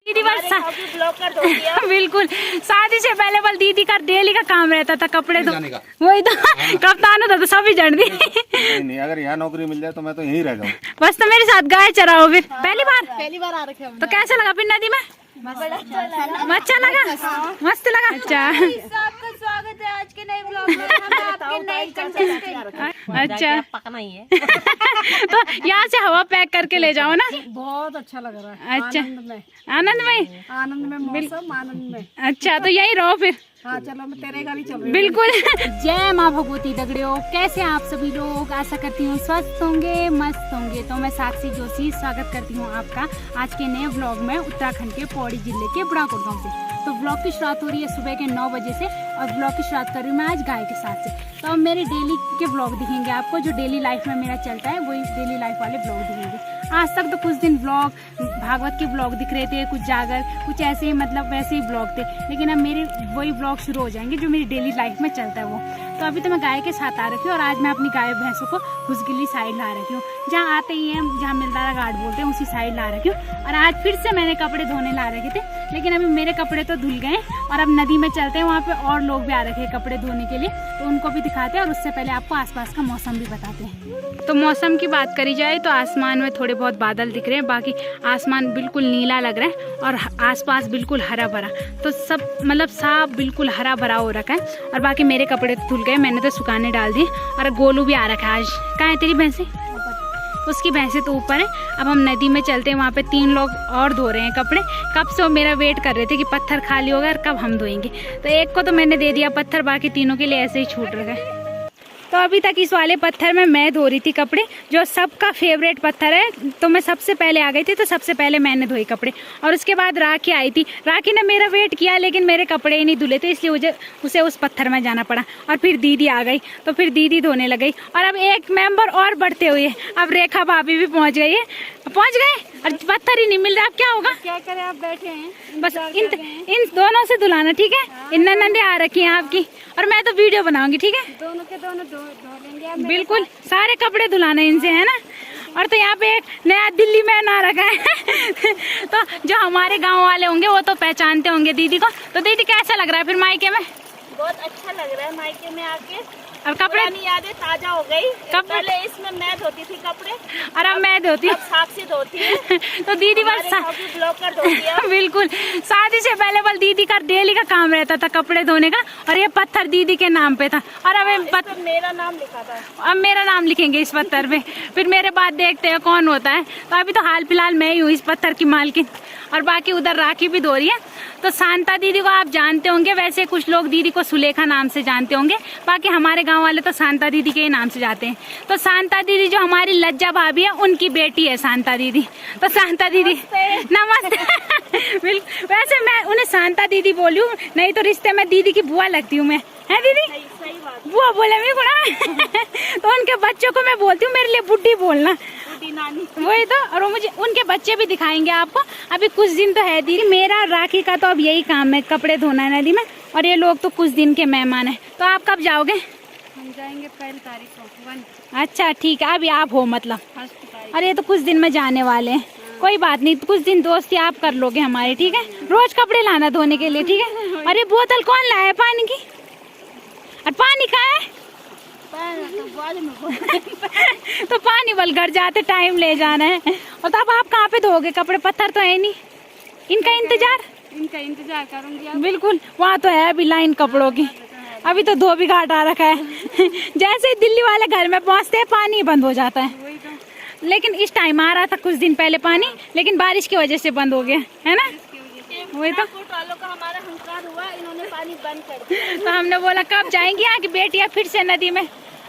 दीदी बस बिल्कुल शादी से पहले बल दीदी का डेली का काम रहता था कपड़े धो, वही तो कप्तान होता था सभी जड़ दी। नहीं अगर यहाँ नौकरी मिल जाए तो मैं तो यहीं रह जाऊँ। बस तो मेरे साथ गाय चराओ फिर। पहली बार आ रखे हम। तो कैसा लगा फिर नदी में? अच्छा लगा, मस्त लगा। अच्छा आपका स्वागत है आज के नए ब्लॉग में। हम आपके नए कंटेस्टेंट। अच्छा पकना ही है। तो यहाँ से हवा पैक करके ले जाओ ना। बहुत अच्छा लग रहा है। अच्छा आनंद में आनंद में मौसम आनंद में। अच्छा तो यहीं रहो फिर। हाँ चलो मैं तेरे गाड़ी चल रही हूँ। बिल्कुल। जय माँ भगवती दगड़ियों, कैसे आप सभी लोग? आशा करती हूँ स्वस्थ होंगे, मस्त होंगे। तो मैं साक्षी जोशी स्वागत करती हूँ आपका आज के नए व्लॉग में उत्तराखंड के पौड़ी जिले के बुढ़ाकोट गाँव से। तो व्लॉग की शुरुआत हो रही है सुबह के 9 बजे से और व्लॉग की शुरुआत कर रही हूँ मैं आज गाय के साथ से। तो अब मेरे डेली के व्लॉग दिखेंगे आपको, जो डेली लाइफ में मेरा चलता है वही डेली लाइफ वाले व्लॉग दिखेंगे। आज तक तो कुछ दिन व्लॉग भागवत के व्लॉग दिख रहे थे, कुछ जागर, कुछ ऐसे ही मतलब वैसे ही व्लॉग थे। लेकिन अब मेरे वही व्लॉग शुरू हो जाएंगे जो मेरी डेली लाइफ में चलता है वो। तो अभी तो मैं गाय के साथ आ रखी हूँ और आज मैं अपनी गाय भैंसों को घुसगिली साइड ला रखी हूँ, जहाँ आते ही हैं जहाँ मिलदारा घाट बोलते हैं उसी साइड ला रखी हूँ। और आज फिर से मैंने कपड़े धोने ला रखे थे, लेकिन अभी मेरे कपड़े तो धुल गए और अब नदी में चलते हैं। वहाँ पे और लोग भी आ रखे हैं कपड़े धोने के लिए, तो उनको भी दिखाते हैं और उससे पहले आपको आसपास का मौसम भी बताते हैं। तो मौसम की बात करी जाए तो आसमान में थोड़े बहुत बादल दिख रहे हैं, बाकी आसमान बिल्कुल नीला लग रहा है और आसपास बिल्कुल हरा भरा। तो सब मतलब साफ बिल्कुल हरा भरा हो रखा है। और बाकी मेरे कपड़े तो धुल गए, मैंने तो सुखाने डाल दिए। और गोलू भी आ रखा है आज। कहाँ है तेरी भैंसे? उसकी भैंसे तो ऊपर है। अब हम नदी में चलते हैं, वहाँ पे 3 लोग और धो रहे हैं कपड़े। कब से वो मेरा वेट कर रहे थे कि पत्थर खाली होगा और कब हम धोएंगे। तो एक को तो मैंने दे दिया पत्थर, बाकी तीनों के लिए ऐसे ही छूट रखा है। तो अभी तक इस वाले पत्थर में मैं धो रही थी कपड़े, जो सबका फेवरेट पत्थर है। तो मैं सबसे पहले आ गई थी, तो सबसे पहले मैंने धोई कपड़े। और उसके बाद राखी आई थी, राखी ने मेरा वेट किया लेकिन मेरे कपड़े ही नहीं धुले थे, इसलिए उसे उस पत्थर में जाना पड़ा। और फिर दीदी आ गई, तो फिर दीदी धोने लग गई। और अब एक मेंबर और बढ़ते हुए अब रेखा भाभी भी पहुंच गई है। पहुंच गए और पत्थर ही नहीं मिल रहा। अब क्या होगा? क्या करें, आप बैठे हैं बस इन दोनों से धुलाना, ठीक है? इन नंदे आ रखी हैं आपकी और मैं तो वीडियो बनाऊंगी, ठीक है? दोनों के दोनों धो लेंगे। बिल्कुल सारे कपड़े धुलाना इनसे, है ना? और तो यहाँ पे एक नया दिल्ली मैन आ रखा है। तो जो हमारे गांव वाले होंगे वो तो पहचानते होंगे दीदी को। तो दीदी कैसा लग रहा है फिर मायके में? बहुत अच्छा लग रहा है मायके में आके, और कपड़े यादें ताजा हो गई। पहले इसमें मैं धोती थी कपड़े और अब मैं धोती हूँ, साक्षी धोती है। तो दीदी बस ब्लॉकर धोती है। बिल्कुल शादी से पहले बल दीदी का डेली का काम रहता था कपड़े धोने का, और ये पत्थर दीदी के नाम पे था। और अब मेरा नाम लिखा था, अब मेरा नाम लिखेंगे इस पत्थर पे। फिर मेरे बाद देखते हैं कौन होता है। तो अभी तो हाल फिलहाल मैं ही हूँ इस पत्थर की मालकिन, और बाकी उधर राखी भी धो रही है। तो शांता दीदी को आप जानते होंगे, वैसे कुछ लोग दीदी को सुलेखा नाम से जानते होंगे, बाकी हमारे गांव वाले तो शांता दीदी के ही नाम से जाते हैं। तो शांता दीदी जो हमारी लज्जा भाभी है उनकी बेटी है शांता दीदी। तो शांता दीदी नमस्ते। बिल्कुल, वैसे मैं उन्हें शांता दीदी बोली हूँ, नहीं तो रिश्ते में दीदी की बुआ लगती हूँ मैं, है दीदी? सही बात। बुआ बोले मेरे को ना। तो उनके बच्चों को मैं बोलती हूँ मेरे लिए बुड्ढी बोलना, नानी। वही तो। और वो मुझे उनके बच्चे भी दिखाएंगे आपको। अभी कुछ दिन तो है दीदी, मेरा राखी का तो अब यही काम है, कपड़े धोना है नदी में। और ये लोग तो कुछ दिन के मेहमान हैं। तो आप कब जाओगे? हम जाएंगे 1 तारीख को 1। अच्छा ठीक है, अभी आप हो मतलब। 1 तारीख। अरे तो कुछ दिन में जाने वाले हैं, कोई बात नहीं, कुछ दिन दोस्ती आप कर लोगे हमारे, ठीक है? रोज कपड़े लाना धोने के लिए, ठीक है? अरे बोतल कौन लाया है पानी की? और पानी कहाँ है? तो पानी बल घर जाते टाइम ले जाना है। और तब आप कहाँ पे धोगे कपड़े? पत्थर तो है नहीं, इनका इंतजार करूंगी। बिल्कुल, वहाँ तो है अभी लाइन कपड़ों की। अभी तो धोबी घाट आ रखा है। जैसे ही दिल्ली वाले घर में पहुँचते हैं पानी बंद हो जाता है। लेकिन इस टाइम आ रहा था कुछ दिन पहले पानी, लेकिन बारिश की वजह से बंद हो गया, है ना? वही तो वालों का हमारा हंकार हुआ, इन्होंने पानी बंद कर दिया। तो हमने बोला कब जाएंगी यहाँ की बेटियाँ फिर से नदी में?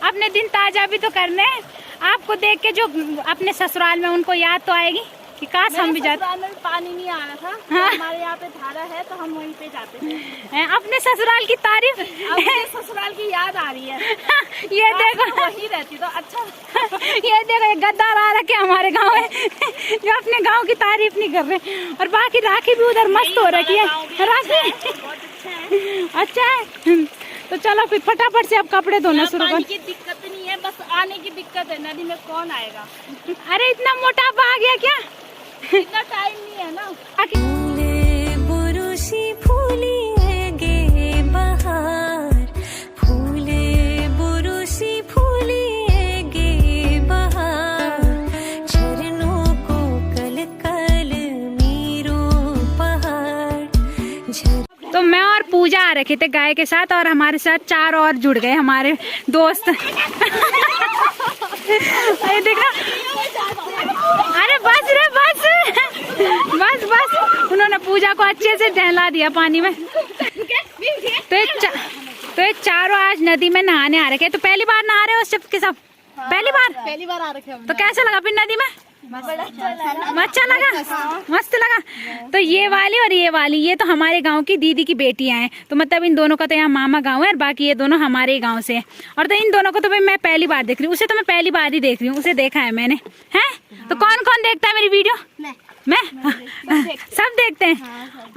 अपने दिन ताजा भी तो करने हैं। आपको देख के जो अपने ससुराल में उनको याद तो आएगी कि काश हम भी जाते। में पानी नहीं आ रहा था, हाँ? तो हमारे यहाँ पे धारा है तो हम वहीं पे जाते थे। अपने ससुराल की तारीफ, अपने ससुराल की याद आ रही है। ये देखो वही रहती तो अच्छा। ये देखो ये गद्दार आ रखे हमारे गाँव में, जो अपने गाँव की तारीफ नहीं कर रहे। और बाकी राखी भी उधर मस्त हो रखी है। राखी अच्छा है। तो चलो फिर फटाफट से अब कपड़े धोना शुरू कर। पानी की दिक्कत नहीं है, बस आने की दिक्कत है। नदी में कौन आएगा? अरे इतना मोटापा आ गया क्या? इतना टाइम नहीं है ना। पूजा आ रखे थे गाय के साथ, और हमारे साथ 4 और जुड़ गए हमारे दोस्त। अरे देखा, अरे बस रे बस बस बस, उन्होंने पूजा को अच्छे से टहला दिया पानी में। तो ये चारों आज नदी में नहाने आ रखे। तो पहली बार नहा रहे हो सबके सब? पहली बार आ रखे। तो कैसा लगा फिर नदी में? अच्छा लगा, मस्त लगा। तो ये वाली और ये वाली, ये तो हमारे गांव की दीदी की बेटियां हैं। तो मतलब इन दोनों का तो यहाँ मामा गांव है, और बाकी ये दोनों हमारे गांव से हैं। और तो इन दोनों को तो भाई मैं पहली बार देख रही हूँ, उसे तो मैं पहली बार ही देख रही हूँ, उसे देखा है मैंने। हैं तो कौन कौन देखता है मेरी वीडियो? मैं सब देखते हैं।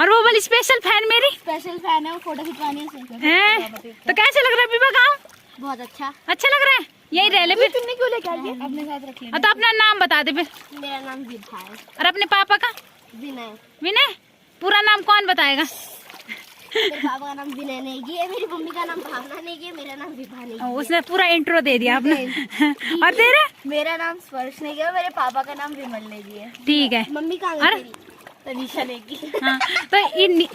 और वो वाली स्पेशल फैन मेरी, स्पेशल फैन है, वो फोटो खिंचवानी है। तो कैसे लग रहा है बीबा गाँव? बहुत अच्छा लग रहा है। यही रह ले फिर। तुमने क्यों लेके आई? अपने साथ रख लिया। तो अपना नाम बता दे फिर। मेरा नाम विभा है। और अपने पापा का? विनय। विनय? पूरा नाम कौन बताएगा? मेरे पापा का नाम विनय नेगी है, मेरी मम्मी का नाम भावना नेगी है, मेरा नाम विभा नेगी है। उसने पूरा इंट्रो दे दिया आपने। और तेरे? मेरा नाम स्पर्श नेगी है, मेरे पापा का नाम विमल नेगी है। ठीक है। मम्मी कहाँ अरे? है? तनीषा नेगी। हाँ, तो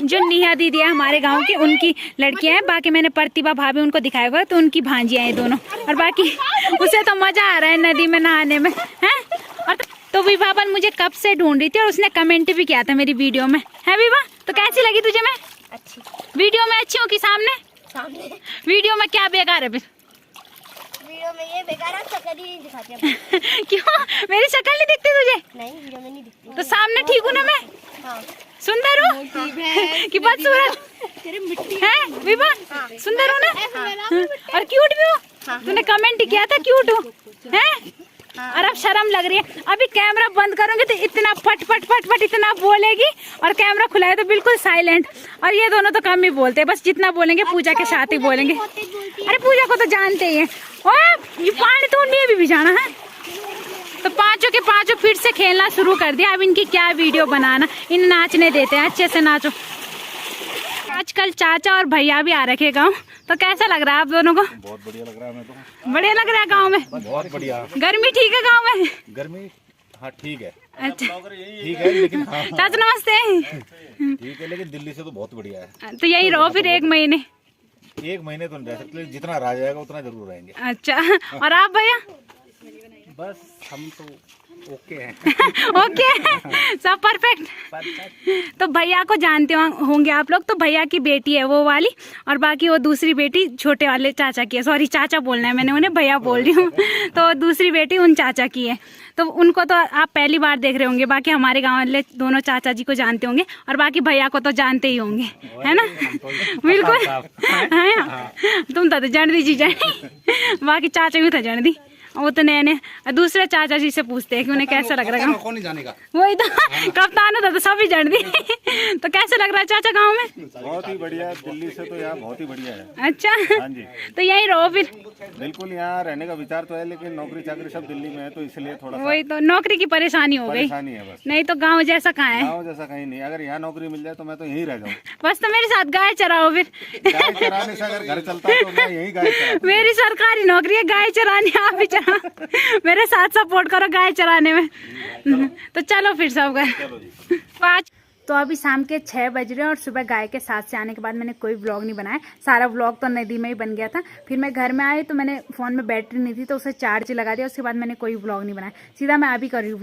जो नेहा दीदी है हमारे गांव की, उनकी लड़कियां हैं। बाकी मैंने प्रतिभा भाभी उनको दिखाया हुआ, तो उनकी भांजियां हैं दोनों। और बाकी उसे तो मजा आ रहा है नदी में नहाने में, हैं? और तो विभा बन मुझे कब से ढूंढ रही थी, और उसने कमेंट भी किया था मेरी वीडियो में। है विभा? तो कैसी लगी तुझे मैं? अच्छी। वीडियो में अच्छी हूँ कि सामने? वीडियो में क्या बेकार है फिर? वीडियो में ये बेकार है, शक्ल ही नहीं दिखाती। क्यों, मेरी शक्ल नहीं दिखती तुझे? नहीं, वीडियो में नहीं दिखती। तो सामने ठीक हूँ ना मैं? हाँ। सुंदर हूँ कि बदसूरत है विभा? सुंदर हूँ ना, और क्यूट भी हूँ। तूने कमेंट किया था क्यूट हूँ, हैं? और अब शर्म लग रही है। अभी कैमरा बंद करूंगी तो इतना फट फट फट फट इतना बोलेगी, और कैमरा खुला है तो बिल्कुल साइलेंट। और ये दोनों तो कम ही बोलते हैं, बस जितना बोलेंगे पूजा के साथ ही बोलेंगे। अरे पूजा को तो जानते ही है। ये पानी तो उन्हें भी जाना है। तो पांचों के पांचों फिर से खेलना शुरू कर दिया। अब इनकी क्या वीडियो बनाना, इन नाचने देते हैं, अच्छे से नाचो। आजकल चाचा और भैया भी आ रखे गाँव। तो कैसा लग रहा है आप दोनों को? बहुत बढ़िया लग रहा है। मैं तो बढ़िया लग रहा है गाँव में? बहुत बढ़िया। गर्मी ठीक है गाँव में? गर्मी हाँ ठीक है। अच्छा ठीक है, लेकिन हाँ चाचा नमस्ते। ठीक है, लेकिन दिल्ली से तो बहुत बढ़िया है। तो यही रहो फिर 1 महीने। 1 महीने तो नहीं रह सकते, जितना रह जाएगा उतना जरूर रहेंगे। अच्छा, और आप भैया? बस हम तो ओके हैं। ओके, सब परफेक्ट। तो भैया को जानते होंगे आप लोग। तो भैया की बेटी है वो वाली, और बाकी वो दूसरी बेटी छोटे वाले चाचा की है। सॉरी, चाचा बोलना है मैंने उन्हें, भैया बोल रही हूँ। तो दूसरी बेटी उन चाचा की है। तो उनको तो आप पहली बार देख रहे होंगे। बाकी हमारे गाँव वाले दोनों चाचा जी को जानते होंगे, और बाकी भैया को तो जानते ही होंगे, है ना? बिल्कुल, तुम तो जान दी जी जानी, बाकी चाचा भी तो जान दी। वो तो नए दूसरे चाचा जी से पूछते हैं कि उन्हें कैसा लग रहा है। कौन नहीं जानेगा? वही तो कप्तान होता तो सभी जान दी। तो कैसा लग रहा है चाचा गाँव में? बहुत ही बढ़िया। दिल्ली से तो यहाँ बहुत ही बढ़िया है। अच्छा, हाँ जी। तो यहीं रहो फिर। बिल्कुल, यहाँ रहने का विचार तो है, लेकिन नौकरी चाकरी सब दिल्ली में है, तो इसलिए थोड़ा सा वही तो नौकरी की परेशानी हो गई। परेशानी है बस। नहीं तो गाँव जैसा कहाँ है? गाँव जैसा कहीं नहीं। अगर यहाँ नौकरी मिल जाए तो मैं तो यहीं रह जाऊँ। बस तो मेरे साथ गाय चराओ फिर। गाय चराने से अगर घर चलता तो मैं यही गाय चराता। मेरी सरकारी नौकरी है, गाय चरानी आप भी चरा। मेरे साथ सपोर्ट करो गाय चराने में। तो चलो फिर सब गए। आज तो अभी शाम के 6 बज रहे हैं, और सुबह गाय के साथ से आने के बाद मैंने कोई व्लॉग नहीं बनाया। सारा व्लॉग तो नदी में ही बन गया था। फिर मैं घर में आई तो मैंने फ़ोन में बैटरी नहीं थी, तो उसे चार्ज लगा दिया। उसके बाद मैंने कोई व्लॉग नहीं बनाया। सीधा मैं अभी कर रही हूँ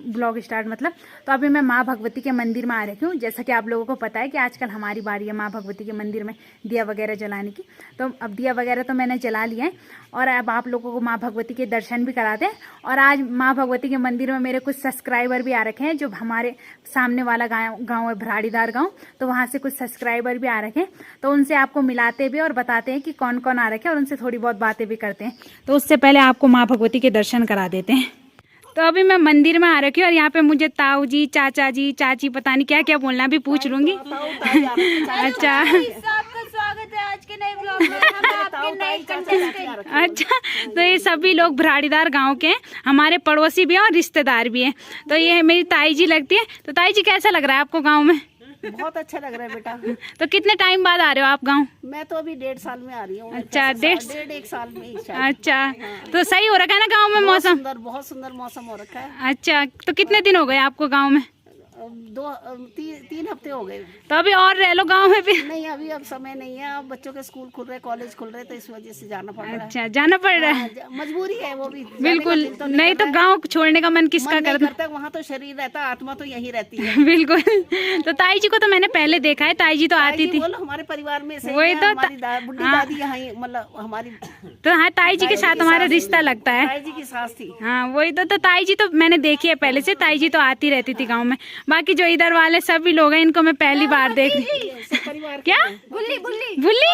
व्लॉग स्टार्ट मतलब। तो अभी मैं माँ भगवती के मंदिर में आ रही हूँ। जैसा कि आप लोगों को पता है कि आजकल हमारी बारी है माँ भगवती के मंदिर में दिया वगैरह जलाने की। तो अब दिया वगैरह तो मैंने जला लिया है, और अब आप लोगों को माँ भगवती के दर्शन भी कराते हैं। और आज माँ भगवती के मंदिर में मेरे कुछ सब्सक्राइबर भी आ रखे हैं, जो हमारे सामने वाला गाँव है भराड़ीदार गाँव। तो वहाँ से कुछ सब्सक्राइबर भी आ रखे हैं, तो उनसे आपको मिलाते भी और बताते हैं कि कौन कौन आ रखे हैं, और उनसे थोड़ी बहुत बातें भी करते हैं। तो उससे पहले आपको माँ भगवती के दर्शन करा देते हैं। तो अभी मैं मंदिर में आ रखी हूँ, और यहाँ पे मुझे ताऊ जी, चाचा जी, चाची, पता नहीं क्या क्या बोलना भी पूछ लूंगी। अच्छा, आपका स्वागत है आज के नए ब्लॉग में। हम आपके नए कंटेस्टेंट। अच्छा, तो ये सभी लोग भराड़ीदार गांव के हैं, हमारे पड़ोसी भी हैं और रिश्तेदार भी हैं। तो ये मेरी ताई जी लगती है। तो ताई जी कैसा लग रहा है आपको गांव में? बहुत अच्छा लग रहा है बेटा। तो कितने टाइम बाद आ रहे हो आप गांव? मैं तो अभी 1.5 साल में आ रही हूँ। अच्छा, 1.5 साल में ही शायद। अच्छा, तो सही हो रखा है ना गांव में मौसम? बहुत सुंदर मौसम हो रखा है। अच्छा, तो कितने दिन हो गए आपको गांव में? तीन हफ्ते हो गए। तो अभी और रह लो गांव में फिर? नहीं अभी अब समय नहीं है, अब बच्चों के स्कूल खुल रहे, कॉलेज खुल रहे, तो इस वजह से जाना पड़ रहा है। अच्छा, जाना पड़ रहा है। मजबूरी है वो भी। बिल्कुल, नहीं तो गांव छोड़ने का मन किसका करता है? वहाँ तो शरीर रहता, आत्मा तो यही रहती है। बिल्कुल। तो ताई जी को तो मैंने पहले देखा है, ताई जी तो आती थी। बोलो हमारे परिवार में से वही तो हमारी बुढ़ी दादी यहाँ ही, मतलब हमारी तो हाँ, ताई जी के साथ हमारा रिश्ता लगता है। ताई जी की सास थी। हाँ वही तो ताई जी तो मैंने देखी है पहले से, ताई जी तो आती रहती थी गांव में। बाकी जो इधर वाले सभी लोग हैं इनको मैं पहली बार देख रही। क्या? बुल्ली बुल्ली बुल्ली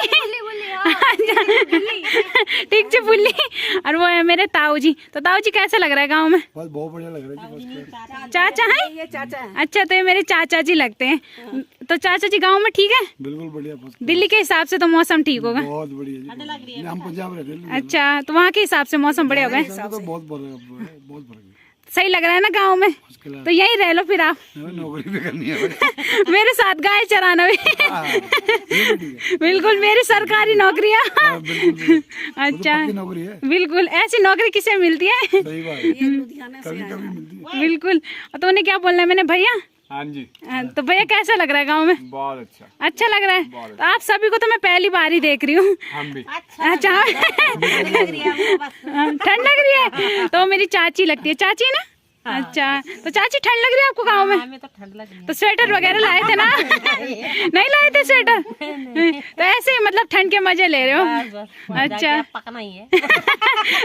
ठीक है बुल्ली। और वो है मेरे ताऊ जी। तो ताऊ जी कैसा लग रहा है गांव में? बहुत बढ़िया लग रहा है। चाचा है? ये चाचा है। अच्छा, तो ये मेरे चाचा जी लगते हैं। तो चाचा जी गांव में ठीक है? बिल्कुल बढ़िया। दिल्ली के हिसाब से तो मौसम ठीक होगा। बहुत बढ़िया। हम पंजाब रहते हैं। अच्छा, तो वहाँ के हिसाब से मौसम बढ़िया होगा। तो बहुत फर्क है। सही लग रहा है ना गांव में? तो यहीं रह लो फिर आप। नौकरी भी करनी है। मेरे साथ गाय चराना भी। बिल्कुल, मेरी सरकारी नौकरियाँ। अच्छा, नौकरी है। बिल्कुल, ऐसी नौकरी किसे मिलती है? सही बात है। लुधियाना से आया। बिल्कुल। तो उन्हें क्या बोलना है मैंने? भैया। हाँ जी। तो भैया कैसा लग रहा है गांव में? बहुत अच्छा। अच्छा लग रहा है। तो आप सभी को तो मैं पहली बार ही देख रही हूँ। हम भी। अच्छा, ठंड लग रही है। तो मेरी चाची लगती है। चाची ना? अच्छा, तो चाची ठंड लग रही है आपको गांव में? हमें तो ठंड लग रही है। तो स्वेटर वगैरह लाए थे ना? नहीं लाए थे स्वेटर? तो ऐसे ही मतलब ठंड के मजे ले रहे हो? अच्छा, पकना ही है।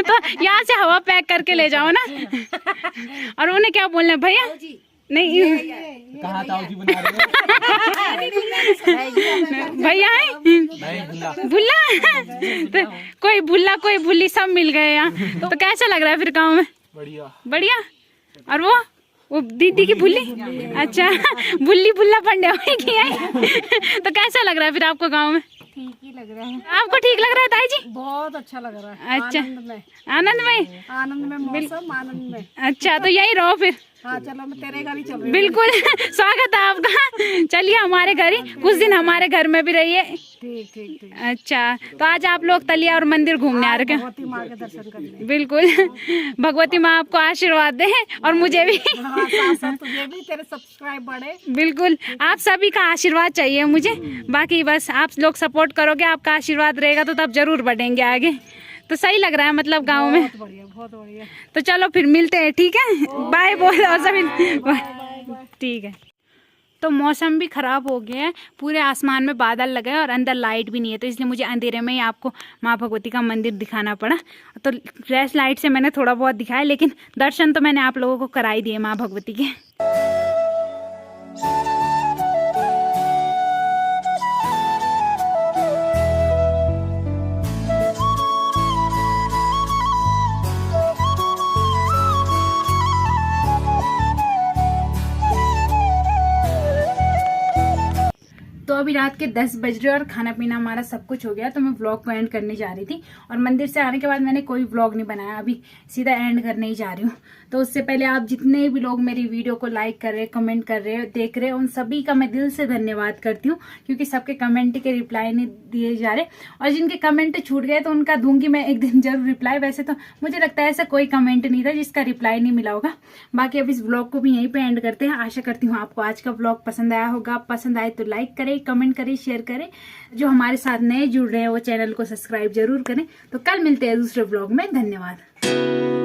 तो यहाँ से हवा पैक करके ले जाओ ना। और उन्हें क्या बोलना है? भैया नहीं, कहाँ ताऊ जी बना रहे हैं? भैया है भुल्ला। तो कोई भुल्ला कोई भुल्ली सब मिल गए यहाँ। तो कैसा लग रहा है फिर गाँव में? बढ़िया। बढ़िया। और वो दीदी की भुल्ली? अच्छा, बुल्ली बुल्ला पंड्या की है। तो कैसा लग रहा है फिर आपको गांव में? ठीक ही लग रहा है। आपको ठीक लग रहा है ताई जी? बहुत अच्छा लग रहा है। अच्छा, आनंद में आनंद में मौसम, आनंद में। अच्छा, तो यही रहो फिर। हाँ चलो, मैं तेरे घर ही चल रही। बिल्कुल, स्वागत है आपका। चलिए हमारे घर ही कुछ दिन, हमारे घर में भी रहिए। ठीक। अच्छा, तो आज आप लोग तलिया और मंदिर घूमने आ रहे हैं? भगवती माँ के दर्शन करने। बिल्कुल, भगवती माँ आपको आशीर्वाद दे और मुझे भी। साथ तुझे भी, तेरे सब्सक्राइब बढ़े। बिल्कुल, आप सभी का आशीर्वाद चाहिए मुझे। बाकी बस आप लोग सपोर्ट करोगे, आपका आशीर्वाद रहेगा तो तब जरूर बढ़ेंगे आगे। तो सही लग रहा है मतलब गांव में? बहुत बढ़िया। तो चलो फिर मिलते हैं, ठीक है? बाय बोल और सभी। ठीक है। तो मौसम भी खराब हो गया है, पूरे आसमान में बादल लगे हैं और अंदर लाइट भी नहीं है, तो इसलिए मुझे अंधेरे में ही आपको माँ भगवती का मंदिर दिखाना पड़ा। तो फ्लैश लाइट से मैंने थोड़ा बहुत दिखाया, लेकिन दर्शन तो मैंने आप लोगों को करा ही दिए माँ भगवती के। तो अभी रात के 10 बज रहे और खाना पीना हमारा सब कुछ हो गया, तो मैं व्लॉग को एंड करने जा रही थी। और मंदिर से आने के बाद मैंने कोई व्लॉग नहीं बनाया, अभी सीधा एंड करने ही जा रही हूँ। तो उससे पहले आप जितने भी लोग मेरी वीडियो को लाइक कर रहे, कमेंट कर रहे, देख रहे, उन सभी का मैं दिल से धन्यवाद करती हूँ, क्योंकि सबके कमेंट के रिप्लाई नहीं दिए जा रहे। और जिनके कमेंट छूट गए तो उनका दूंगी मैं एक दिन जरूर रिप्लाई। वैसे तो मुझे लगता है ऐसा कोई कमेंट नहीं था जिसका रिप्लाई नहीं मिला होगा। बाकी अब इस व्लॉग को भी यहीं पे एंड करते हैं। आशा करती हूँ आपको आज का व्लॉग पसंद आया होगा। पसंद आए तो लाइक करें, कमेंट करें, शेयर करें। जो हमारे साथ नए जुड़ रहे हैं वो चैनल को सब्सक्राइब जरूर करें। तो कल मिलते हैं दूसरे व्लॉग में। धन्यवाद।